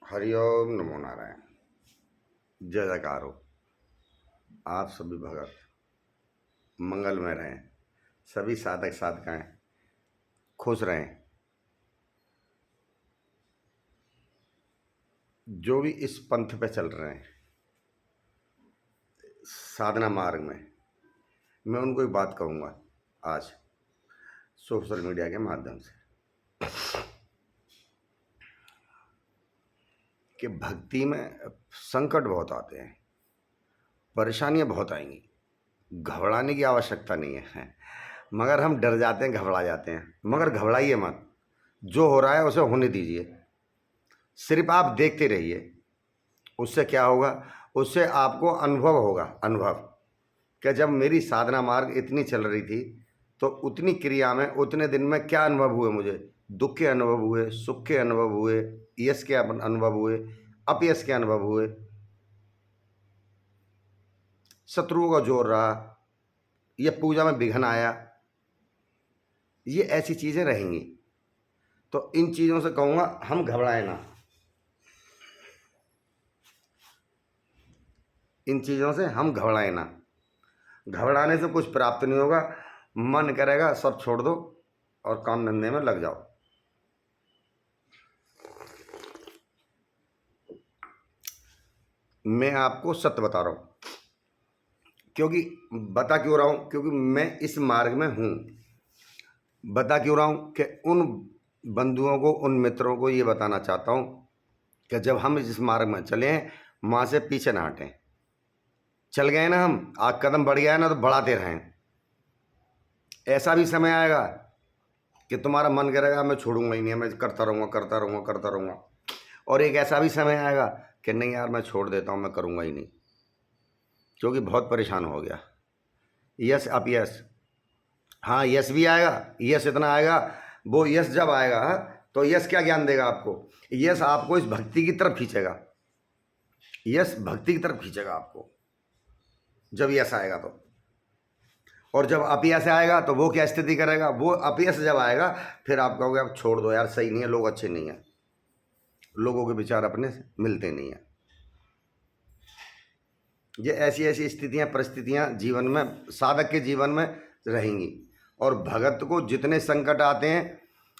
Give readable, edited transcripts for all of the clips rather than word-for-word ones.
हरिओम नमो नारायण। जय जयकार हो। आप सभी भगत मंगल में रहें, सभी साधक साधकाएं खुश रहें। जो भी इस पंथ पे चल रहे हैं साधना मार्ग में, मैं उनको एक बात कहूँगा आज सोशल मीडिया के माध्यम से कि भक्ति में संकट बहुत आते हैं, परेशानियां बहुत आएंगी। घबराने की आवश्यकता नहीं है, मगर हम डर जाते हैं, घबरा जाते हैं। मगर घबराइए मत, जो हो रहा है उसे होने दीजिए। सिर्फ आप देखते रहिए। उससे क्या होगा? उससे आपको अनुभव होगा। अनुभव कि जब मेरी साधना मार्ग इतनी चल रही थी तो उतनी क्रिया में उतने दिन में क्या अनुभव हुए मुझे। दुख के अनुभव हुए, सुख के अनुभव हुए, यश के अनुभव हुए, अपयश के अनुभव हुए, शत्रुओं का जोर रहा, ये पूजा में विघ्न आया, ये ऐसी चीज़ें रहेंगी। तो इन चीज़ों से कहूँगा हम घबराएं ना। इन चीज़ों से हम घबराएं ना। घबराने से कुछ प्राप्त नहीं होगा। मन करेगा सब छोड़ दो और काम धंधे में लग जाओ। मैं आपको सत्य बता रहा हूँ। क्योंकि बता क्यों रहा हूँ? क्योंकि मैं इस मार्ग में हूँ। बता क्यों रहा हूँ कि उन बंधुओं को, उन मित्रों को ये बताना चाहता हूँ कि जब हम इस मार्ग में चले हैं, माँ से पीछे ना हटें। चल गए ना, हम आग कदम बढ़ गया है ना, तो बढ़ाते रहें। ऐसा भी समय आएगा कि तुम्हारा मन करेगा मैं छोड़ूंगा ही नहीं, मैं करता रहूँगा, करता रहूँगा, करता रहूँगा। और एक ऐसा भी समय आएगा कि नहीं यार, मैं छोड़ देता हूँ, मैं करूँगा ही नहीं, क्योंकि बहुत परेशान हो गया। यश अपयश, हाँ यश भी आएगा। यश इतना आएगा, वो यश जब आएगा तो यश क्या ज्ञान देगा आपको? यश आपको इस भक्ति की तरफ खींचेगा। यश भक्ति की तरफ खींचेगा आपको जब यश आएगा तो। और जब अपयश आएगा तो वो क्या स्थिति करेगा? वो अपयश जब आएगा फिर आप कहोगे अब छोड़ दो यार, सही नहीं है, लोग अच्छे नहीं हैं, लोगों के विचार अपने से मिलते नहीं हैं। ये ऐसी ऐसी स्थितियां, परिस्थितियां जीवन में, साधक के जीवन में रहेंगी। और भगत को जितने संकट आते हैं,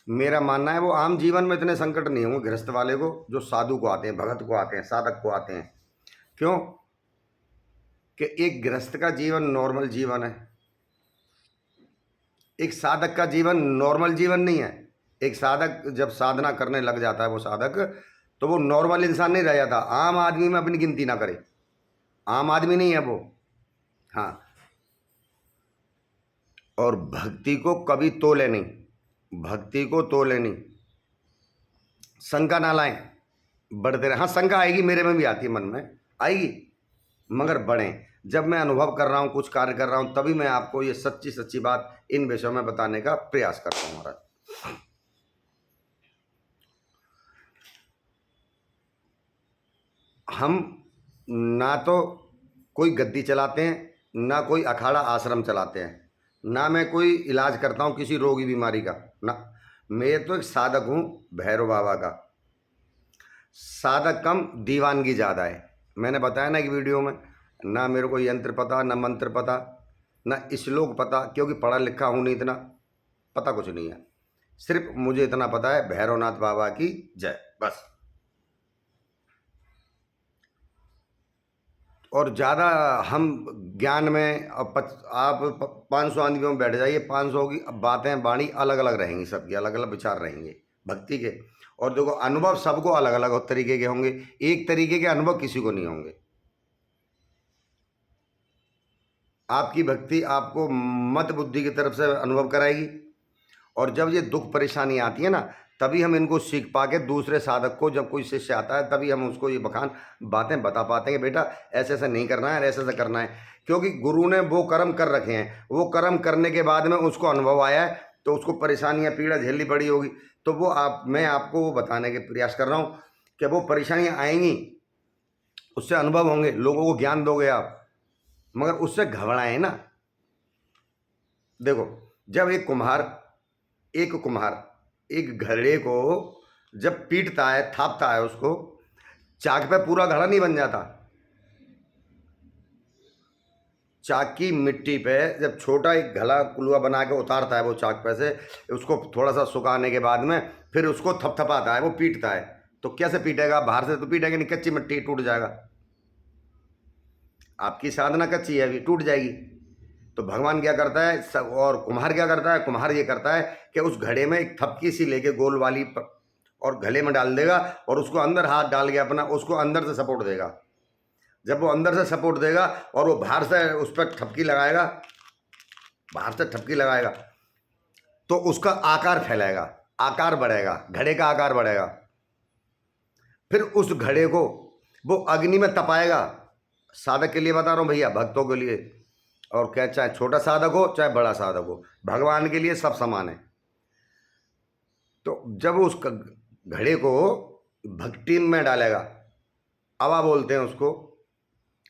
मेरा मानना है वो आम जीवन में इतने संकट नहीं होंगे गृहस्थ वाले को, जो साधु को आते हैं, भगत को आते हैं, साधक को आते हैं। क्यों? कि एक गृहस्थ का जीवन नॉर्मल जीवन है, एक साधक का जीवन नॉर्मल जीवन नहीं है। एक साधक जब साधना करने लग जाता है, वो साधक, तो वो नॉर्मल इंसान नहीं रह जाता। आम आदमी में अपनी गिनती ना करे, आम आदमी नहीं है वो। हाँ, और भक्ति को कभी तोले नहीं, भक्ति को तोले नहीं। शंका ना लाएं, बढ़ते रहे। हाँ शंका आएगी, मेरे में भी आती है, मन में आएगी, मगर बढ़ें। जब मैं अनुभव कर रहा हूँ, कुछ कार्य कर रहा हूँ, तभी मैं आपको ये सच्ची सच्ची बात इन विषयों में बताने का प्रयास करता हूँ। महाराज, हम ना तो कोई गद्दी चलाते हैं, ना कोई अखाड़ा आश्रम चलाते हैं, ना मैं कोई इलाज करता हूँ किसी रोगी बीमारी का, ना। मैं तो एक साधक हूँ भैरव बाबा का। साधक कम, दीवानगी ज़्यादा है। मैंने बताया ना एक वीडियो में, ना मेरे को यंत्र पता, ना मंत्र पता, ना श्लोक पता, क्योंकि पढ़ा लिखा हूँ नहीं, इतना पता कुछ नहीं है। सिर्फ मुझे इतना पता है, भैरवनाथ बाबा की जय, बस। और ज़्यादा हम ज्ञान में आप 500 आदमियों में बैठ जाइए, 500 की बातें, वाणी अलग अलग रहेंगी, सबकी अलग अलग विचार रहेंगे भक्ति के। और देखो, अनुभव सबको अलग अलग तरीके के होंगे, एक तरीके के अनुभव किसी को नहीं होंगे। आपकी भक्ति आपको मत बुद्धि की तरफ से अनुभव कराएगी। और जब ये दुख परेशानी आती है ना, तभी हम इनको सीख पा के दूसरे साधक को, जब कोई शिष्य आता है, तभी हम उसको ये बखान बातें बता पाते हैं, बेटा ऐसे ऐसे नहीं करना है, ऐसे ऐसे करना है। क्योंकि गुरु ने वो कर्म कर रखे हैं, वो कर्म करने के बाद में उसको अनुभव आया है, तो उसको परेशानियाँ, पीड़ा झेलनी पड़ी होगी। तो वो मैं आपको वो बताने के प्रयास कर रहा हूँ कि वो परेशानियाँ आएंगी, उससे अनुभव होंगे, लोगों को ज्ञान दोगे आप, मगर उससे घबराएं ना। देखो, जब एक कुम्हार एक घड़े को जब पीटता है, थापता है उसको, चाक पे पूरा घड़ा नहीं बन जाता। चाक की मिट्टी पे जब छोटा एक घड़ा कुलवा बना के उतारता है वो चाक पे से, उसको थोड़ा सा सुखाने के बाद में फिर उसको थपथपाता है, वो पीटता है। तो कैसे पीटेगा? बाहर से तो पीटेगा नहीं, कच्ची मिट्टी टूट जाएगा। आपकी साधना कच्ची है, अभी टूट जाएगी। तो भगवान क्या करता है सब, और कुम्हार क्या करता है? कुम्हार ये करता है कि उस घड़े में एक थपकी सी लेके गोल वाली और गले में डाल देगा, और उसको अंदर हाथ डाल के अपना उसको अंदर से सपोर्ट देगा। जब वो अंदर से सपोर्ट देगा और वो बाहर से उस पर ठपकी लगाएगा, बाहर से ठपकी लगाएगा, तो उसका आकार फैलेगा, आकार बढ़ेगा, घड़े का आकार बढ़ेगा। फिर उस घड़े को वो अग्नि में तपाएगा। साधक के लिए बता रहा हूँ भैया, भक्तों के लिए, और क्या, चाहे छोटा साधक हो चाहे बड़ा साधक हो, भगवान के लिए सब समान है। तो जब उस घड़े को भक्ति में डालेगा, अवा बोलते हैं उसको,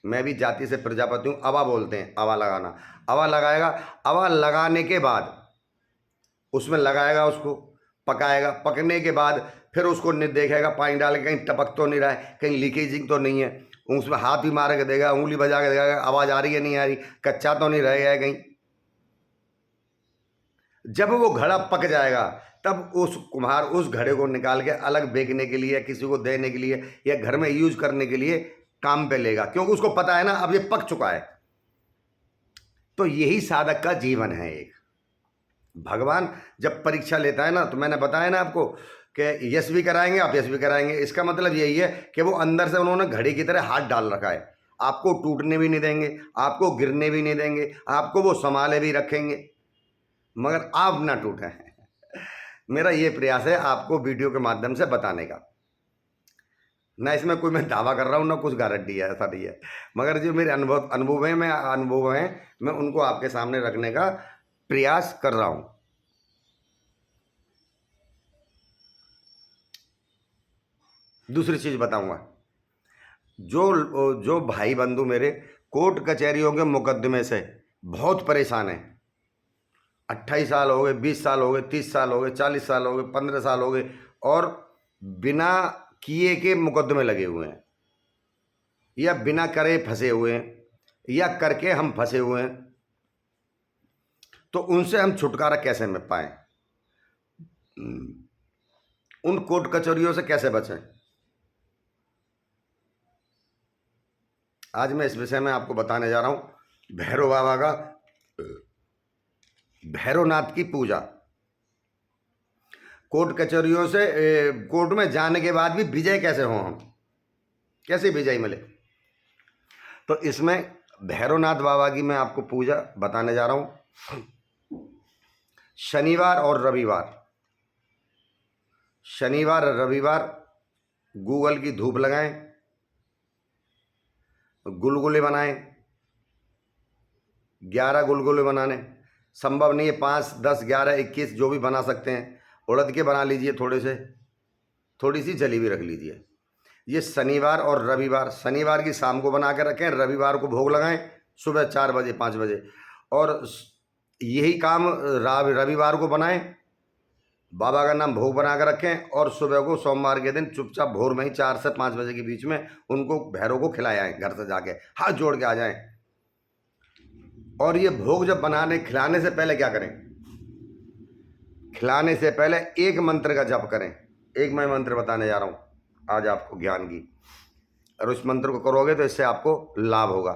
मैं भी जाति से प्रजापति हूँ, अवा बोलते हैं, अवा लगाना। अवा लगाएगा, अवा लगाने के बाद उसमें लगाएगा, उसको पकाएगा। पकने के बाद फिर उसको देखेगा पानी डाल के, कहीं टपक तो नहीं रहा है, कहीं लीकेजिंग तो नहीं है। उसमें हाथ भी मार के देगा, उंगली बजा के देगा, आवाज़ आ रही है नहीं आ रही, कच्चा तो नहीं रह गया है कहीं। जब वो घड़ा पक जाएगा तब उस कुम्हार उस घड़े को निकाल के अलग बेचने के लिए, किसी को देने के लिए, या घर में यूज करने के लिए काम पे लेगा, क्योंकि उसको पता है ना अब ये पक चुका है। तो यही साधक का जीवन है। एक भगवान जब परीक्षा लेता है ना, तो मैंने बताया ना आपको कि यश भी कराएंगे, आप यश भी कराएंगे। इसका मतलब यही है कि वो अंदर से उन्होंने घड़ी की तरह हाथ डाल रखा है। आपको टूटने भी नहीं देंगे, आपको गिरने भी नहीं देंगे, आपको वो संभाले भी रखेंगे, मगर आप ना टूटें। मेरा ये प्रयास है आपको वीडियो के माध्यम से बताने का। ना इसमें कोई मैं दावा कर रहा हूँ, ना कुछ गारंटी है, ऐसा नहीं है, मगर जो मेरे अनुभव हैं मैं उनको आपके सामने रखने का प्रयास कर रहा हूँ। दूसरी चीज बताऊंगा, जो जो भाई बंधु मेरे कोर्ट कचहरियों के मुकदमे से बहुत परेशान हैं, 28 साल हो गए, 20 साल हो गए, 30 साल हो गए, 40 साल हो गए, 15 साल हो गए, और बिना किए के मुकदमे लगे हुए हैं, या बिना करे फंसे हुए हैं, या करके हम फंसे हुए हैं। तो उनसे हम छुटकारा कैसे में पाएं? उन कोर्ट कचहरियों से कैसे बचें? आज मैं इस विषय में आपको बताने जा रहा हूं भैरव बाबा का, भैरवनाथ की पूजा। कोर्ट कचहरियों से कोर्ट में जाने के बाद भी विजय कैसे हो, हम कैसे विजय मिले? तो इसमें भैरवनाथ बाबा की मैं आपको पूजा बताने जा रहा हूं। शनिवार और रविवार, शनिवार और रविवार गूगल की धूप लगाएं, गुलगुले बनाएं, 11 गुलगुले बनाने, संभव नहीं है 5, 10, 11, 21 जो भी बना सकते हैं। उड़द के बना लीजिए, थोड़े से, थोड़ी सी जली भी रख लीजिए। ये शनिवार और रविवार, शनिवार की शाम को बना के रखें, रविवार को भोग लगाएं सुबह 4 बजे 5 बजे, और यही काम रविवार को बनाएं, बाबा का नाम भोग बना कर रखें, और सुबह को सोमवार के दिन चुपचाप भोर में ही 4 से 5 बजे के बीच में उनको भैरव को खिलाए आएँ, घर से जाके हाथ जोड़ के आ जाएं। और ये भोग जब बनाने खिलाने से पहले क्या करें? खिलाने से पहले एक मंत्र का जप करें। एक मैं मंत्र बताने जा रहा हूँ आज आपको ज्ञान की, और उस मंत्र को करोगे तो इससे आपको लाभ होगा,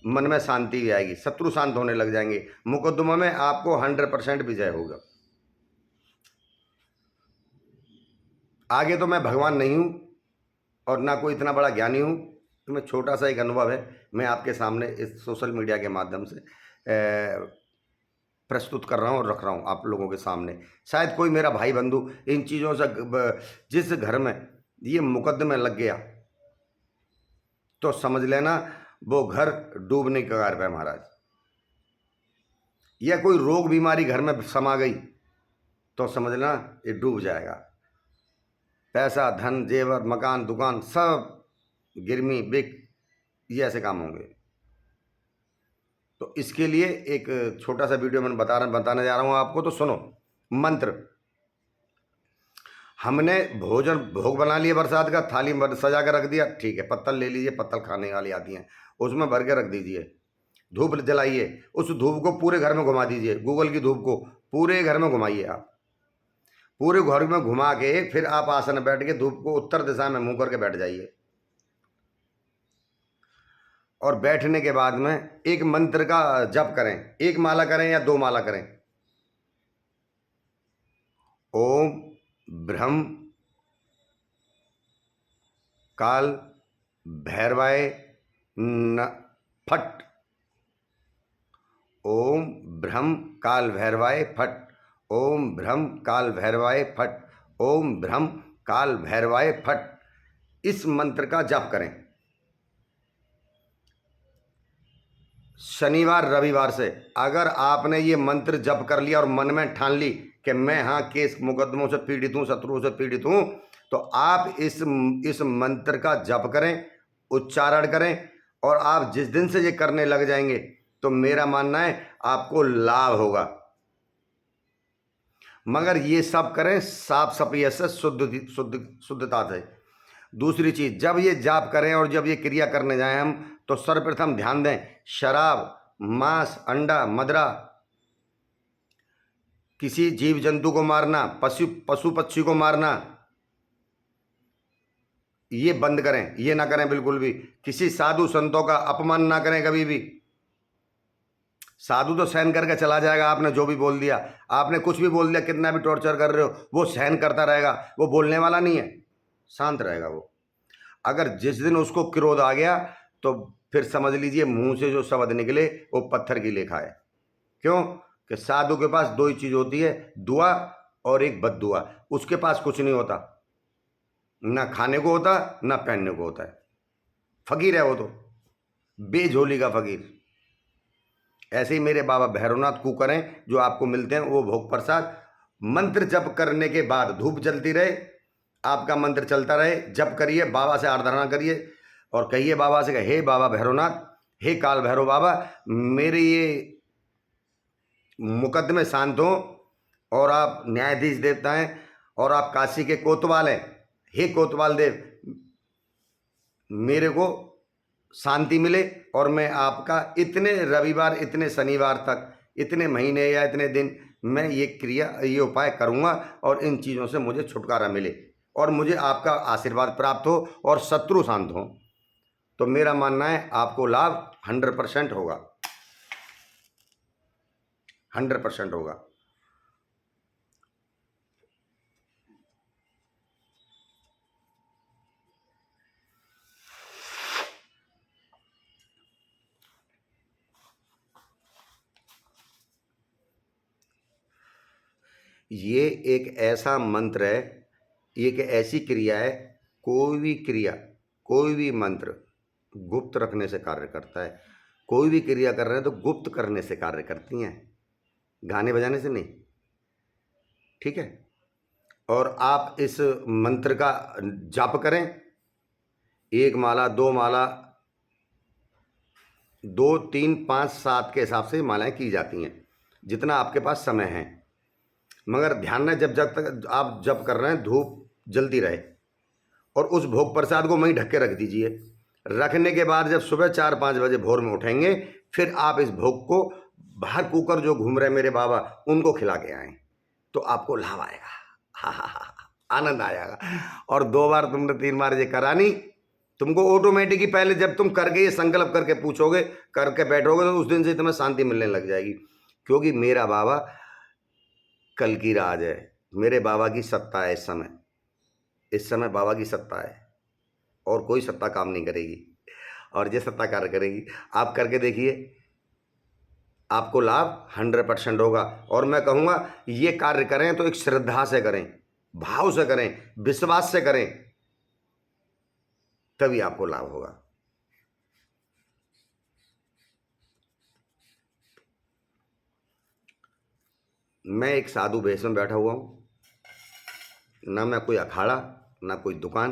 मन में शांति भी आएगी, शत्रु शांत होने लग जाएंगे, मुकदमा में आपको 100% विजय होगा। आगे तो मैं भगवान नहीं हूँ और ना कोई इतना बड़ा ज्ञानी हूँ, तो मैं छोटा सा एक अनुभव है, मैं आपके सामने इस सोशल मीडिया के माध्यम से प्रस्तुत कर रहा हूँ और रख रहा हूँ आप लोगों के सामने। शायद कोई मेरा भाई बंधु इन चीज़ों से, जिस घर में ये मुकदमे लग गया, तो समझ लेना वो घर डूबने के कगार पे है महाराज। या कोई रोग बीमारी घर में समा गई तो समझ लेना ये डूब जाएगा। पैसा, धन, जेवर, मकान, दुकान सब गिरमी बिक, ये ऐसे काम होंगे। तो इसके लिए एक छोटा सा वीडियो मैं बताने जा रहा हूँ आपको, तो सुनो। मंत्र, हमने भोजन भोग बना लिया बरसात का, थाली में सजा कर रख दिया, ठीक है, पत्तल ले लीजिए, पत्तल खाने वाली आती हैं, उसमें भर के रख दीजिए, धूप जलाइए, उस धूप को पूरे घर में घुमा दीजिए, गूगल की धूप को पूरे घर में घुमाइए आप, पूरे घर में घुमा के फिर आप आसन में बैठ के धूप को उत्तर दिशा में मुंह करके बैठ जाइए। और बैठने के बाद में एक मंत्र का जप करें, एक माला करें या 2 माला करें। ओम ब्रह्म काल भैरवाय फट, ओम ब्रह्म काल भैरवाय फट, ओम ब्रह्म काल भैरवाय फट, ओम ब्रह्म काल भैरवाय फट। इस मंत्र का जप करें शनिवार रविवार से। अगर आपने ये मंत्र जप कर लिया और मन में ठान ली कि मैं हाँ केस मुकदमों से पीड़ित हूँ, शत्रुओं से पीड़ित हूँ, तो आप इस मंत्र का जप करें, उच्चारण करें, और आप जिस दिन से ये करने लग जाएंगे तो मेरा मानना है आपको लाभ होगा। मगर ये सब करें साफ सफाई से, शुद्धता से। दूसरी चीज, जब ये जाप करें और जब ये क्रिया करने जाएं हम, तो सर्वप्रथम ध्यान दें, शराब, मांस, अंडा, मदरा, किसी जीव जंतु को मारना, पशु पक्षी को मारना, ये बंद करें, ये ना करें बिल्कुल भी। किसी साधु संतों का अपमान ना करें कभी भी। साधु तो सहन करके चला जाएगा, आपने जो भी बोल दिया, आपने कुछ भी बोल दिया, कितना भी टॉर्चर कर रहे हो, वो सहन करता रहेगा, वो बोलने वाला नहीं है, शांत रहेगा वो। अगर जिस दिन उसको क्रोध आ गया तो फिर समझ लीजिए मुंह से जो शब्द निकले वो पत्थर की लेखा है। क्यों कि साधु के पास 2 ही चीज होती है, दुआ और एक बद्दुआ। उसके पास कुछ नहीं होता, ना खाने को होता ना पहनने को होता है, फकीर है वो तो, बेझोली का फकीर। ऐसे ही मेरे बाबा भैरवनाथ कुकर हैं जो आपको मिलते हैं, वो भोग प्रसाद मंत्र जप करने के बाद धूप जलती रहे, आपका मंत्र चलता रहे, जप करिए, बाबा से आराधना करिए और कहिए बाबा से, हे बाबा भैरवनाथ, हे काल भैरव बाबा, मेरे ये मुकदमे शांत हो, और आप न्यायाधीश देवता हैं और आप काशी के कोतवाल हैं, हे कोतवाल देव, मेरे को शांति मिले और मैं आपका इतने रविवार, इतने शनिवार तक, इतने महीने या इतने दिन मैं ये क्रिया, ये उपाय करूँगा और इन चीज़ों से मुझे छुटकारा मिले और मुझे आपका आशीर्वाद प्राप्त हो और शत्रु शांत हो। तो मेरा मानना है आपको लाभ 100% होगा, 100% होगा। ये एक ऐसा मंत्र है, एक ऐसी क्रिया है, कोई भी क्रिया, कोई भी मंत्र गुप्त रखने से कार्य करता है। कोई भी क्रिया कर रहे हैं तो गुप्त करने से कार्य करती हैं, गाने बजाने से नहीं, ठीक है। और आप इस मंत्र का जाप करें, 1 माला, 2 माला, 2, 3, 5, 7 के हिसाब से मालाएं की जाती हैं, जितना आपके पास समय है। मगर ध्यान में, जब तक आप जप कर रहे हैं धूप जलती रहे, और उस भोग प्रसाद को वहीं ढक के रख दीजिए। रखने के बाद जब सुबह 4-5 बजे भोर में उठेंगे, फिर आप इस भोग को बाहर कुकर जो घूम रहे मेरे बाबा, उनको खिला के आए, तो आपको लाभ आएगा, हा, आनंद आएगा। और 2 बार तुमने 3 बार ये करानी, तुमको ऑटोमेटिक ही, पहले जब तुम करके ये संकल्प करके पूछोगे, करके बैठोगे, तो उस दिन से तुम्हें शांति मिलने लग जाएगी। क्योंकि मेरा बाबा कल की राज है, मेरे बाबा की सत्ता है इस समय बाबा की सत्ता है, और कोई सत्ता काम नहीं करेगी, और ये सत्ता कार्य करेगी। आप करके देखिए, आपको लाभ 100% होगा। और मैं कहूँगा ये कार्य करें तो एक श्रद्धा से करें, भाव से करें, विश्वास से करें, तभी आपको लाभ होगा। मैं एक साधु वेश में बैठा हुआ हूँ, ना मैं कोई अखाड़ा, ना कोई दुकान।